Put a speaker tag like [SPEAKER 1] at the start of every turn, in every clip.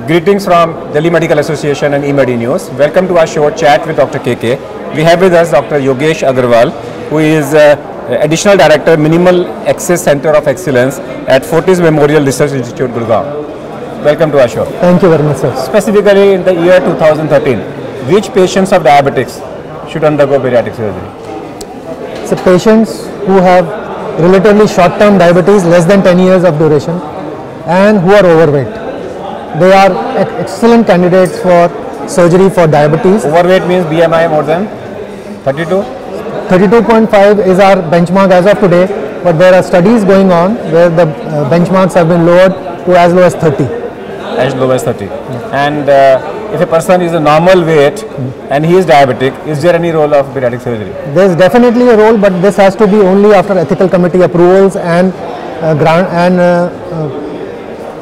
[SPEAKER 1] Greetings from Delhi Medical Association and eMedi News. Welcome to our show Chat with Dr. KK. We have with us Dr. Yogesh Aggarwal, who is Additional Director, Minimal Access Center of Excellence at Fortis Memorial Research Institute, Gurgaon. Welcome to our show.
[SPEAKER 2] Thank you very much, sir.
[SPEAKER 1] Specifically in the year 2013, which patients of diabetics should undergo bariatric surgery?
[SPEAKER 2] So patients who have relatively short-term diabetes, less than 10 years of duration, and who are overweight. They are excellent candidates for surgery for diabetes.
[SPEAKER 1] Overweight means BMI more than 32?
[SPEAKER 2] 32.5 is our benchmark as of today, but there are studies going on where the benchmarks have been lowered to as low as 30.
[SPEAKER 1] As low as 30. And if a person is a normal weight and he is diabetic, is there any role of bariatric surgery?
[SPEAKER 2] There is definitely a role, but this has to be only after ethical committee approvals and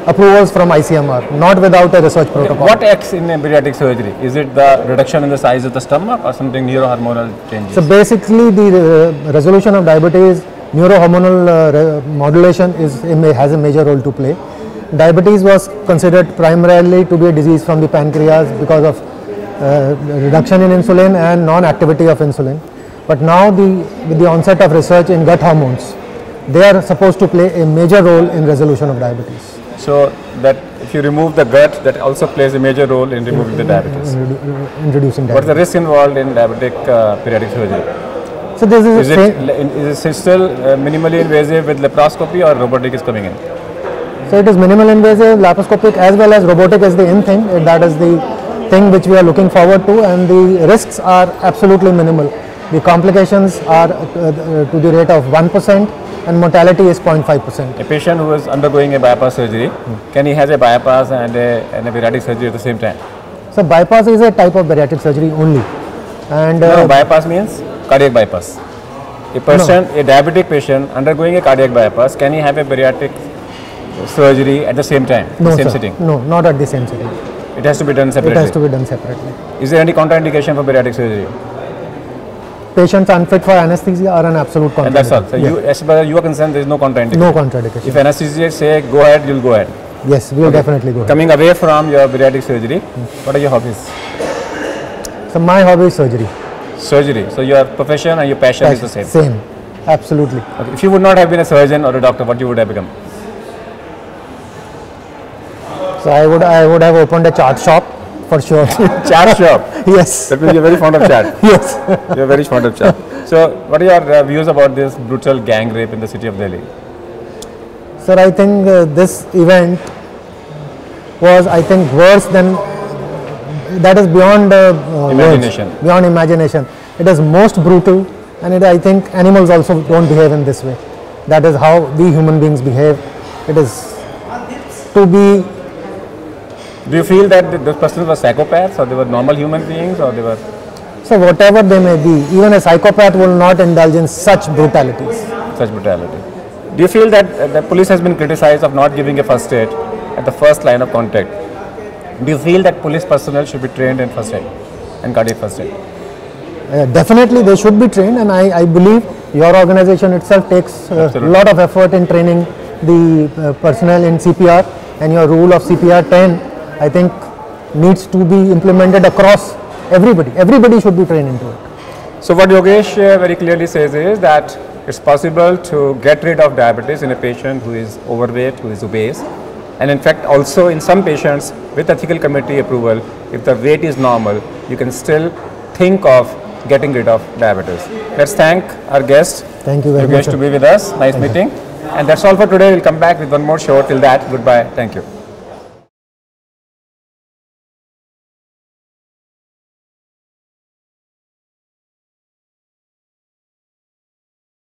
[SPEAKER 2] approvals from ICMR, not without a research protocol.
[SPEAKER 1] What acts in a bariatric surgery? Is it the reduction in the size of the stomach or something neurohormonal changes?
[SPEAKER 2] So basically the resolution of diabetes, neurohormonal modulation has a major role to play. Diabetes was considered primarily to be a disease from the pancreas because of reduction in insulin and non-activity of insulin. But now with the onset of research in gut hormones, they are supposed to play a major role in resolution of diabetes.
[SPEAKER 1] So that if you remove the gut, that also plays a major role in removing the diabetes.
[SPEAKER 2] Introducing diabetes.
[SPEAKER 1] What is the risk involved in diabetic bariatric surgery?
[SPEAKER 2] So this
[SPEAKER 1] is it still minimally invasive with laparoscopy, or robotic is coming in?
[SPEAKER 2] So it is minimal invasive, laparoscopic as well as robotic is the in thing. That is the thing which we are looking forward to, and the risks are absolutely minimal. The complications are to the rate of 1%. And mortality is 0.5%.
[SPEAKER 1] A patient who is undergoing a bypass surgery, can he have a bypass and a bariatric surgery at the same time?
[SPEAKER 2] So bypass is a type of bariatric surgery only. And
[SPEAKER 1] no, bypass means cardiac bypass. A person, a diabetic patient undergoing a cardiac bypass, can he have a bariatric surgery at the same time,
[SPEAKER 2] no,
[SPEAKER 1] same
[SPEAKER 2] sir.
[SPEAKER 1] sitting?
[SPEAKER 2] No, not at the same sitting.
[SPEAKER 1] It has to be done separately?
[SPEAKER 2] It has to be done separately.
[SPEAKER 1] Is there any contraindication for bariatric surgery?
[SPEAKER 2] Patients unfit for anesthesia are an absolute contraindication.
[SPEAKER 1] And that's all. So you, as far as you are concerned, there is no contraindication?
[SPEAKER 2] No contraindication.
[SPEAKER 1] If anesthesia say go ahead, you will go ahead?
[SPEAKER 2] Yes, we will definitely go ahead.
[SPEAKER 1] Coming away from your bariatric surgery, what are your hobbies?
[SPEAKER 2] So my hobby is surgery.
[SPEAKER 1] Surgery. So your profession and your passion is the same?
[SPEAKER 2] Same. Absolutely.
[SPEAKER 1] Okay. If you would not have been a surgeon or a doctor, what you would have become?
[SPEAKER 2] So I would have opened a chart shop for sure.
[SPEAKER 1] Chart shop?
[SPEAKER 2] Yes.
[SPEAKER 1] That means you are very fond of chart?
[SPEAKER 2] Yes.
[SPEAKER 1] You are very fond of chart. So what are your views about this brutal gang rape in the city of Delhi?
[SPEAKER 2] Sir, I think this event was, worse than, that is beyond
[SPEAKER 1] imagination.
[SPEAKER 2] Words, beyond imagination. It is most brutal, and I think animals also don't behave in this way. That is how we human beings behave. It is to be.
[SPEAKER 1] Do you feel that those persons were psychopaths, or they were normal human beings, or they were?
[SPEAKER 2] So whatever they may be, even a psychopath will not indulge in such brutalities.
[SPEAKER 1] Such brutality. Do you feel that the police has been criticized of not giving a first aid at the first line of contact? Do you feel that police personnel should be trained in first aid and cardiac first aid?
[SPEAKER 2] Definitely they should be trained, and I believe your organization itself takes a lot of effort in training the personnel in CPR, and your rule of CPR 10 I think needs to be implemented across everybody. Everybody should be trained into it.
[SPEAKER 1] So what Yogesh very clearly says is that it's possible to get rid of diabetes in a patient who is overweight, who is obese, and in fact also in some patients with ethical committee approval, if the weight is normal, you can still think of getting rid of diabetes. Let's thank our guest.
[SPEAKER 2] Thank you very much.
[SPEAKER 1] Yogesh to be with us. Nice meeting. And that's all for today. We'll come back with one more show. Till that, goodbye. Thank you.